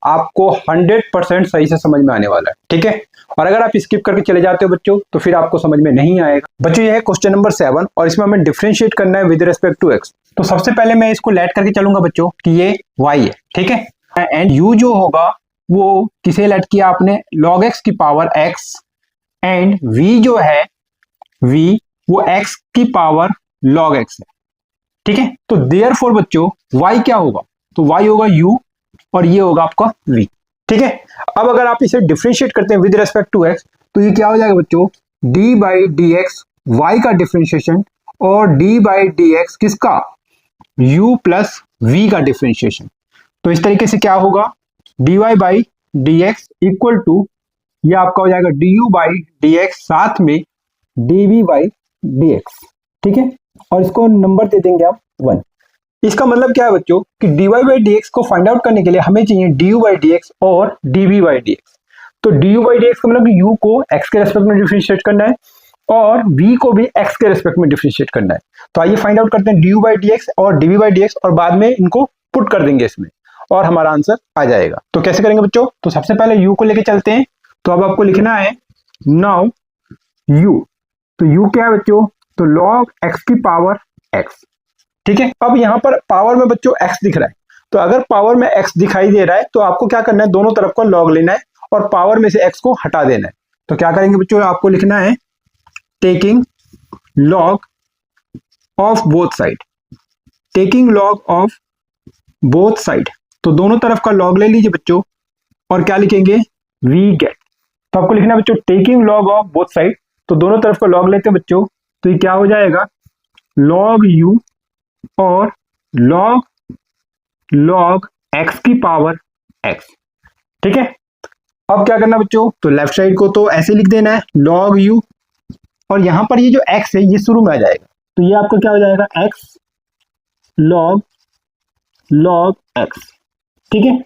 आपको 100% सही से समझ में आने वाला है, ठीक है। और अगर आप स्किप करके चले जाते हो बच्चों तो फिर आपको समझ में नहीं आएगा। बच्चों ये है क्वेश्चन नंबर 7 और इसमें हमें डिफरेंशिएट करना है विद रिस्पेक्ट टू एक्स। तो सबसे पहले मैं इसको लेट करके चलूंगा बच्चों कि ये y है, ठीक है। एंड u जो होगा वो किसे लेट किया आपने, log x की पावर x, एंड v जो है v वो x की पावर log x है, ठीक है। तो देयरफॉर बच्चों y क्या होगा, तो y होगा u और ये होगा आपका v, ठीक है। अब अगर आप इसे डिफरेंशिएट करते हैं विद रिस्पेक्ट टू x तो ये क्या हो जाएगा बच्चों, d by d x y का डिफरेंशिएशन और d बाई डी एक्स किसका, u प्लस v का डिफरेंशिएशन। तो इस तरीके से क्या होगा, dy by d x equal to ये आपका हो जाएगा du बाई डी एक्स साथ में dv बाई डी एक्स, ठीक है। और इसको नंबर दे देंगे आप 1। इसका मतलब क्या है बच्चों कि dy बाई डी एक्स को फाइंड आउट करने के लिए हमें चाहिए du बाई डी एक्स और dv बाई डी एक्स। तो du बाई डी एक्स का मतलब कि u को x के रेस्पेक्ट में डिफरेंशिएट करना है और v को भी x के रेस्पेक्ट में डिफरेंशिएट करना है। तो आइए फाइंड आउट करते हैं du बाई डी एक्स और dv बाई डी एक्स और बाद में इनको पुट कर देंगे इसमें और हमारा आंसर आ जाएगा। तो कैसे करेंगे बच्चों, तो सबसे पहले u को लेके चलते हैं। तो अब आपको लिखना है नाउ u, तो u क्या है बच्चों, तो log x की पावर x, ठीक है। अब यहाँ पर पावर में बच्चों x दिख रहा है, तो अगर पावर में x दिखाई दे रहा है तो आपको क्या करना है, दोनों तरफ का log लेना है और पावर में से x को हटा देना है। तो क्या करेंगे बच्चों, आपको लिखना है taking log of both side, taking log of both side. तो दोनों तरफ का log ले लीजिए बच्चों और क्या लिखेंगे, वी गेट। तो आपको लिखना है बच्चों taking log of both side, तो दोनों तरफ का log लेते हैं बच्चों, तो ये क्या हो जाएगा log u और log x की पावर x, ठीक है। अब क्या करना बच्चों, तो लेफ्ट साइड को तो ऐसे लिख देना है log u और यहां पर ये जो x है ये शुरू में आ जाएगा, तो ये आपका क्या हो जाएगा x log x, ठीक है।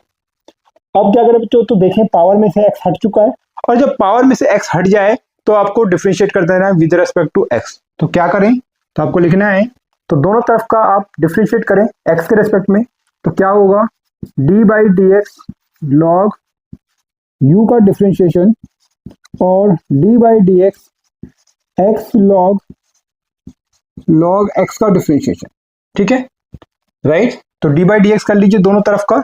अब क्या करें बच्चों, तो देखें पावर में से x हट चुका है और जब पावर में से x हट जाए तो आपको डिफरेंशिएट कर देना है विद रिस्पेक्ट टू x। तो क्या करें, तो आपको लिखना है, तो दोनों तरफ का आप डिफरेंशिएट करें x के रेस्पेक्ट में, तो क्या होगा d by d x log u का डिफरेंशिएशन और d by d x x log x का डिफरेंशिएशन, ठीक है, राइट। तो d बाई डी एक्स कर लीजिए दोनों तरफ का,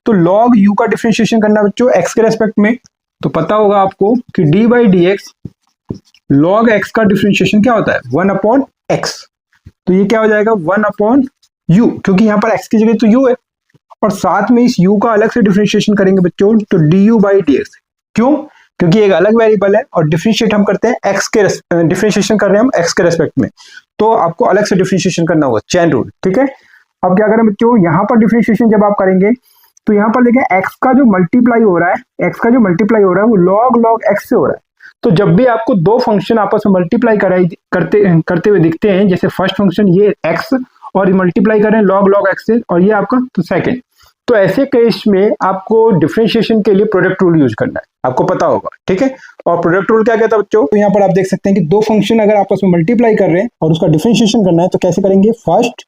तो log u का डिफरेंशिएशन करना बच्चों x के रेस्पेक्ट में, तो पता होगा आपको कि d by d x log x का डिफरेंशिएशन क्या होता है 1 अपॉन x। तो ये क्या हो जाएगा 1 अपॉन u, क्योंकि यहाँ पर x की जगह तो u है और साथ में इस u का अलग से डिफरेंशिएशन करेंगे बच्चों, तो du बाई डी एक्स। क्यों, क्योंकि एक अलग वेरिएबल है और डिफरेंशिएट हम करते हैं x के डिफरेंशिएशन कर रहे हैं हम x के रेस्पेक्ट में, तो आपको अलग से डिफरेंशिएशन करना होगा, चेन रूल, ठीक है। अब क्या करें बच्चों, यहाँ पर डिफरेंशिएशन जब आप करेंगे तो यहाँ पर देखें x का जो मल्टीप्लाई हो रहा है, x का जो मल्टीप्लाई हो रहा है वो log x से हो रहा है। तो जब भी आपको दो फंक्शन आपस में मल्टीप्लाई करते हुए दिखते हैं, जैसे फर्स्ट फंक्शन ये x और मल्टीप्लाई करें log x से और ये आपका तो सेकंड, तो ऐसे केस में आपको डिफरेंशिएशन के लिए प्रोडक्ट रूल यूज करना है, आपको पता होगा, ठीक है। और प्रोडक्ट रूल क्या कहता है बच्चों, तो यहाँ पर आप देख सकते हैं कि दो फंक्शन अगर आपस में मल्टीप्लाई कर रहे हैं और उसका डिफरेंशिएशन करना है तो कैसे करेंगे, फर्स्ट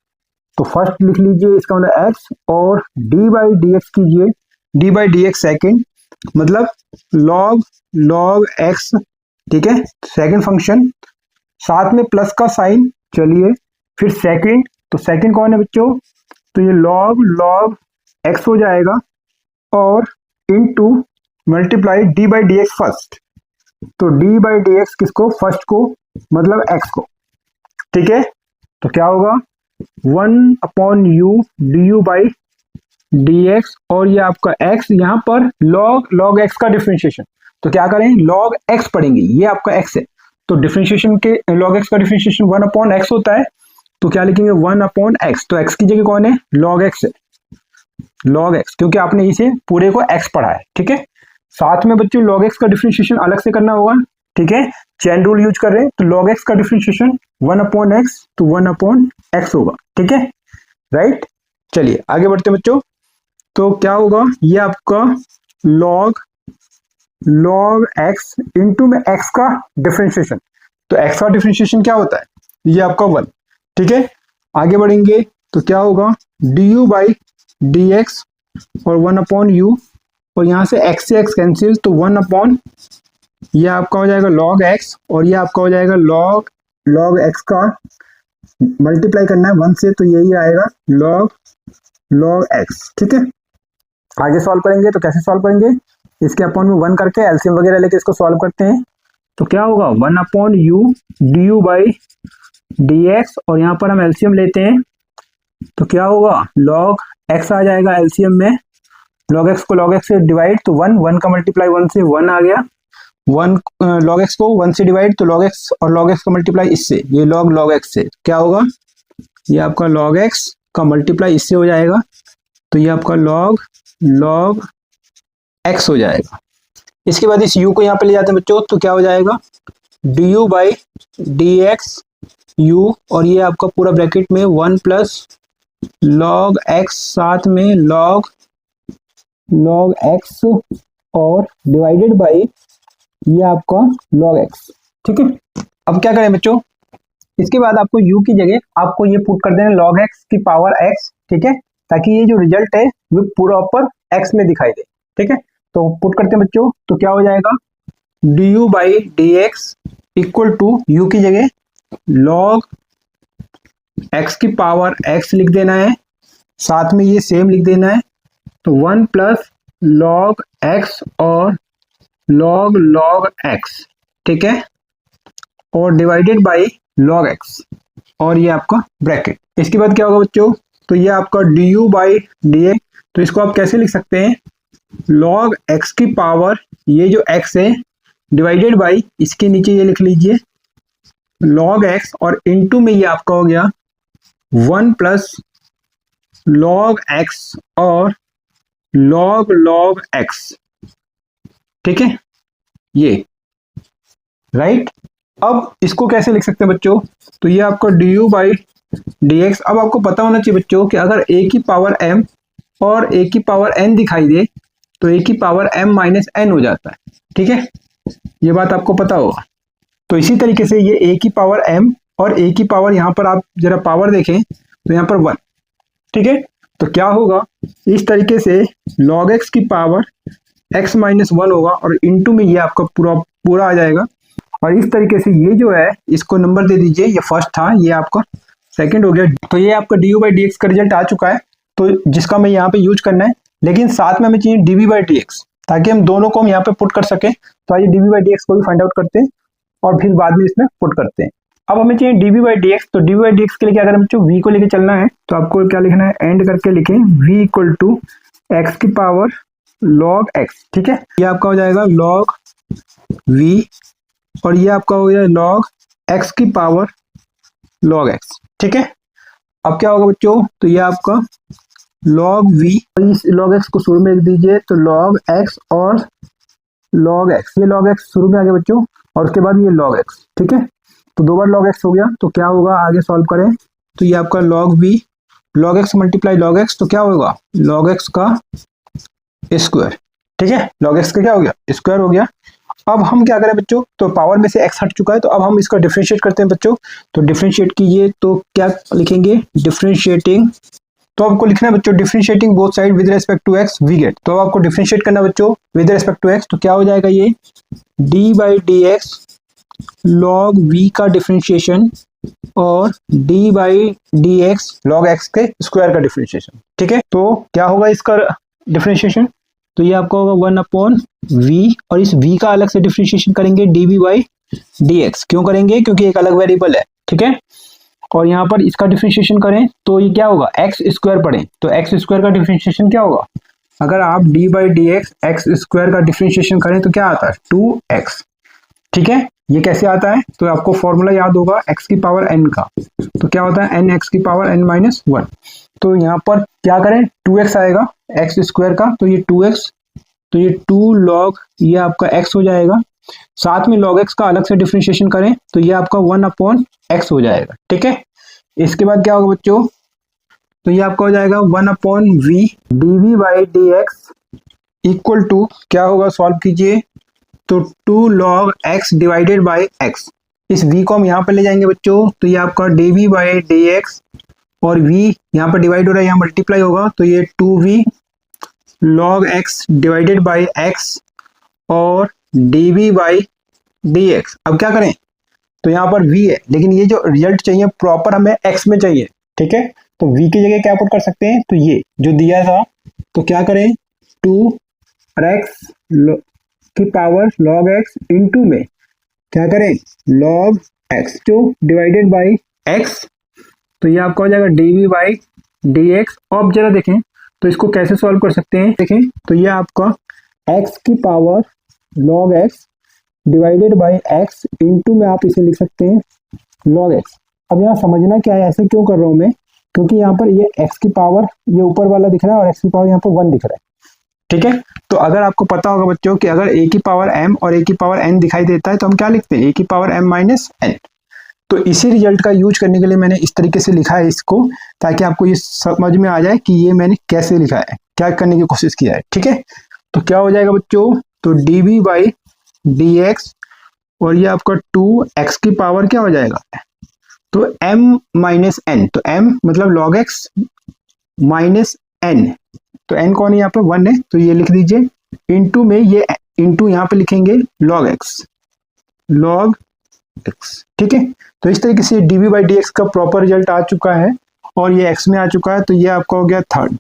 लिख लीजिए इसका मतलब x और d बाई डी एक्स कीजिए, d by d x second मतलब log x, ठीक है, सेकंड फंक्शन साथ में प्लस का साइन, चलिए फिर सेकंड, तो सेकंड कौन है बच्चों, तो ये log x हो जाएगा और into multiply d by d x first, तो d बाई डी एक्स किसको, फर्स्ट को मतलब x को, ठीक है। तो क्या होगा 1 upon u du by d x और ये आपका x, यहाँ पर log x का डिफरेंशिएशन, तो क्या करें log x पढ़ेंगे, ये आपका x है, तो डिफरेंशिएशन के log x का डिफरेंशिएशन 1 अपॉन x होता है, तो क्या लिखेंगे 1 अपॉन x, तो x की जगह कौन है log x है, log x, क्योंकि आपने इसे पूरे को x पढ़ा है, ठीक है। साथ में बच्चों log x का डिफरेंशिएशन अलग से करना होगा, ठीक है, चेन रूल यूज कर रहे हैं, तो log x का डिफरेंशिएशन 1 अपॉन x, तो 1 अपॉन x होगा, ठीक है, राइट। चलिए आगे बढ़ते हैं बच्चों, तो क्या होगा ये आपका log x इंटू में x का डिफरेंशिएशन, तो x का डिफरेंशिएशन क्या होता है, ये आपका 1, ठीक है। आगे बढ़ेंगे तो क्या होगा du बाई डी एक्स और 1 अपॉन u और यहाँ से x से x कैंसिल, तो 1 अपॉन ये आपका हो जाएगा log x, और ये आपका हो जाएगा log x का मल्टीप्लाई करना है 1 से, तो यही आएगा log x। ठीक है, आगे सॉल्व करेंगे तो कैसे सॉल्व करेंगे, इसके अपॉन में 1 करके एलसीएम वगैरह लेके इसको सॉल्व करते हैं। तो क्या होगा 1 upon U D you by d x, और यहाँ पर हम एलसीएम लेते हैं तो क्या होगा log x आ जाएगा एलसीएम में, log x को log x से डिवाइड तो 1 का मल्टीप्लाई 1 से 1 आ गया, 1 log x को 1 से डिवाइड तो log x, और log x का मल्टीप्लाई इससे, ये log x से क्या होगा, ये आपका log x का मल्टीप्लाई इससे हो जाएगा, तो ये आपका log x हो जाएगा। इसके बाद इस u को यहाँ पे ले जाते हैं बच्चों, तो क्या हो जाएगा du by d x u, और ये आपका पूरा ब्रैकेट में 1 प्लस log x, साथ में log x और डिवाइडेड बाई ये आपका log x। ठीक है, अब क्या करें बच्चों, इसके बाद आपको u की जगह आपको ये पुट कर देना log x की पावर x। ठीक है, ताकि ये जो रिजल्ट है वो पूरा ऊपर x में दिखाई दे। ठीक है, तो पुट करते हैं बच्चों, तो क्या हो जाएगा du by d x equal to u की जगह log x की पावर x लिख देना है, साथ में ये सेम लिख देना है, तो 1 प्लस log x और log x। ठीक है, और डिवाइडेड बाई log x, और ये आपका ब्रैकेट। इसके बाद क्या होगा बच्चों, तो ये आपका du बाई डी एक्स, तो इसको आप कैसे लिख सकते हैं, log x की पावर ये जो x है डिवाइडेड बाई इसके नीचे ये लिख लीजिए log x, और इनटू में ये आपका हो गया 1 प्लस log x और log x। ठीक है, ये राइट। अब इसको कैसे लिख सकते हैं बच्चों, तो ये आपका du बाई डी एक्स। अब आपको पता होना चाहिए बच्चों कि अगर a की पावर m और a की पावर n दिखाई दे तो a की पावर m माइनस n हो जाता है। ठीक है, ये बात आपको पता होगा। तो इसी तरीके से ये a की पावर m और a की पावर, यहाँ पर आप जरा पावर देखें तो यहाँ पर 1। ठीक है, तो क्या होगा, इस तरीके से log x की पावर x माइनस 1 होगा, और इनटू में ये आपका पूरा आ जाएगा। और इस तरीके से ये जो है इसको नंबर दे दीजिए, ये फर्स्ट था, ये आपका सेकंड हो गया। तो ये आपका du बाई डी एक्स का रिजल्ट आ चुका है, तो जिसका मैं यहाँ पे यूज करना है, लेकिन साथ में हमें चाहिए dv बाई डी एक्स, ताकि हम दोनों को हम यहाँ पे पुट कर सके। तो आइए dv बाई डी एक्स को भी फाइंड आउट करते हैं और फिर बाद में इसमें पुट करते हैं। अब हमें चाहिए dv बाई डी एक्स, तो dv बाई डी एक्स के लिए क्या करें बच्चों, v को लेके चलना है, तो आपको क्या लिखना है, एंड करके लिखें v इक्वल टू एक्स की पावर log x। ठीक है, ये आपका हो जाएगा log v, और ये आपका हो जाएगा log x की पावर log x। ठीक है, अब क्या होगा बच्चों, तो ये आपका log v, इस log x को शुरू में लिख दीजिए, तो log x और log x, ये log x शुरू में आ गया बच्चों, और उसके बाद ये log x। ठीक है, तो 2 बार log x हो गया, तो क्या होगा आगे सॉल्व करें, तो ये आपका log v, log x multiply log x, तो क्या होगा log x का स्क्वायर। ठीक है, log x का क्या हो गया, स्क्वायर हो गया। अब हम क्या करें बच्चों, तो पावर में से x हट चुका है, तो अब हम इसका डिफरेंशिएट करते हैं बच्चों। तो डिफरेंशिएट कीजिए, तो क्या लिखेंगे, डिफरेंशिएटिंग, तो आपको लिखना है बच्चों differentiating both side with respect to x we get. तो आपको डिफरेंशिएट करना बच्चों विद रिस्पेक्ट टू x, तो क्या हो जाएगा, ये d by d x log v का डिफरेंशिएशन और d by d x log x के स्क्वायर का डिफरेंशिएशन। ठीक है, तो क्या होगा इसका डिफरेंशिएशन, तो ये आपका होगा 1 अपॉन v, और इस v का अलग से डिफरेंशिएशन करेंगे dv बाई डी एक्स। क्यों करेंगे, क्योंकि एक अलग वेरिएबल है। ठीक है, और यहाँ पर इसका डिफरेंशिएशन करें तो ये क्या होगा, एक्स स्क्वायर पढ़ें, तो एक्स स्क्वायर का डिफरेंशिएशन क्या होगा, अगर आप d by d x square का डिफरेंशिएशन करें तो क्या आता है 2x। ठीक है, ये कैसे आता है, तो आपको फॉर्मूला याद होगा x की पावर n का, तो क्या होता है n x की पावर n माइनस 1। तो यहाँ पर क्या करें, 2x आएगा x स्क्वायर का, तो ये 2x, तो ये 2 log ये आपका x हो जाएगा, साथ में log x का अलग से डिफरेंशिएशन करें तो ये आपका 1 अपॉन x हो जाएगा। ठीक है, इसके बाद क्या होगा बच्चों, तो ये आपका हो जाएगा 1 upon v dv by d x equal to क्या होगा, सॉल्व कीजिए, तो 2 log x divided by x। इस v को हम यहाँ पर ले जाएंगे बच्चों, तो ये आपका dv बाई डी एक्स, और v यहाँ पर डिवाइड हो रहा है, यहाँ मल्टीप्लाई होगा, तो ये 2v log x divided by x और dv बाई dx। अब क्या करें, तो यहाँ पर v है, लेकिन ये जो रिजल्ट चाहिए प्रॉपर हमें x में चाहिए, ठीक है। तो v की जगह क्या पुट कर सकते हैं, तो ये जो दिया था, तो क्या करें 2x की पावर log x इंटू में क्या करें log x जो डिवाइडेड बाई x, तो ये आपका हो जाएगा dv बाई dx। अब जरा देखें तो इसको कैसे सॉल्व कर सकते हैं, देखें तो ये आपका x की power log x divided by x into में आप इसे लिख सकते हैं log x। अब यहाँ समझना क्या है, ऐसे क्यों कर रहा हूँ मैं, क्योंकि यहाँ पर ये x की पावर ये ऊपर वाला दिख रहा है और x की पावर यहाँ पर 1 दिख रहा है, ठीक है। तो अगर आपको पता होगा बच्चों कि अगर a की पावर m और a की पावर n दिखाई देता है तो हम क्या लिखते हैं a की पावर m माइनस n। तो इसी रिजल्ट का यूज करने के लिए मैंने इस तरीके से लिखा है इसको, ताकि आपको ये समझ में आ जाए कि ये मैंने कैसे लिखा है, क्या करने की कोशिश किया है, ठीक है। तो क्या हो जाएगा बच्चों, तो dv बाई dx और ये आपका 2x की पावर क्या हो जाएगा, तो m माइनस n, तो m मतलब log x माइनस n, तो n कौन है यहाँ पे 1 है, तो ये लिख दीजिए इंटू में ये इंटू यहाँ पे लिखेंगे log x, ठीक है। तो इस तरीके से dv बाई dx का प्रॉपर रिजल्ट आ चुका है और ये x में आ चुका है, तो ये आपका हो गया थर्ड।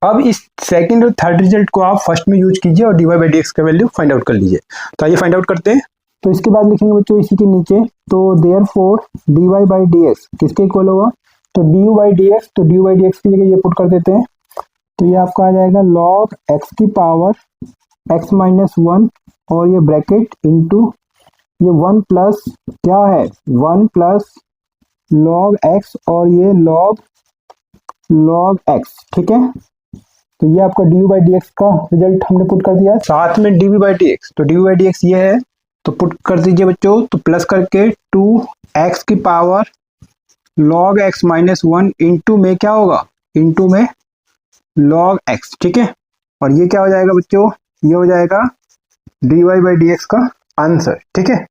अब इस सेकंड और थर्ड रिजल्ट को आप फर्स्ट में यूज कीजिए और dy बाई dx का वैल्यू फाइंड आउट कर लीजिए। तो आइए फाइंड आउट करते हैं। तो इसके बाद लिखेंगे बच्चों इसी के नीचे, तो देयरफॉर dy बाई dx किसके इक्वल होगा, तो du बाई dx, तो du बाई dx की जगह ये पुट कर देते हैं, तो ये आपका आ जाएगा log x की पावर x माइनस 1 और ये ब्रैकेट इंटू ये 1 प्लस क्या है 1 प्लस log x और ये log x, ठीक है। तो ये आपका du बाई dx का रिजल्ट हमने पुट कर दिया, साथ में dv बाई dx, तो dv बाई dx ये है, तो पुट कर दीजिए बच्चों, तो प्लस करके 2x की power log x minus 1 into में क्या होगा, इंटू में log x, ठीक है। और ये क्या हो जाएगा बच्चों, ये हो जाएगा dy बाई dx का आंसर, ठीक है।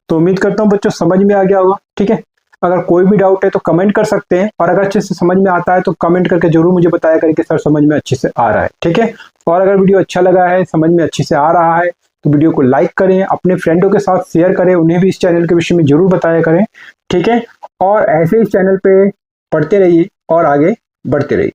तो उम्मीद करता हूँ बच्चों समझ में आ गया होगा, ठीक है। अगर कोई भी डाउट है तो कमेंट कर सकते हैं, और अगर अच्छे से समझ में आता है तो कमेंट करके जरूर मुझे बताया करें कि सर समझ में अच्छे से आ रहा है, ठीक है। और अगर वीडियो अच्छा लगा है, समझ में अच्छे से आ रहा है, तो वीडियो को लाइक करें, अपने फ्रेंडों के साथ शेयर करें, उन्हें भी इस चैनल के विषय में जरूर बताया करें, ठीक है। और ऐसे इस चैनल पे पढ़ते रहिए और आगे बढ़ते रहिए।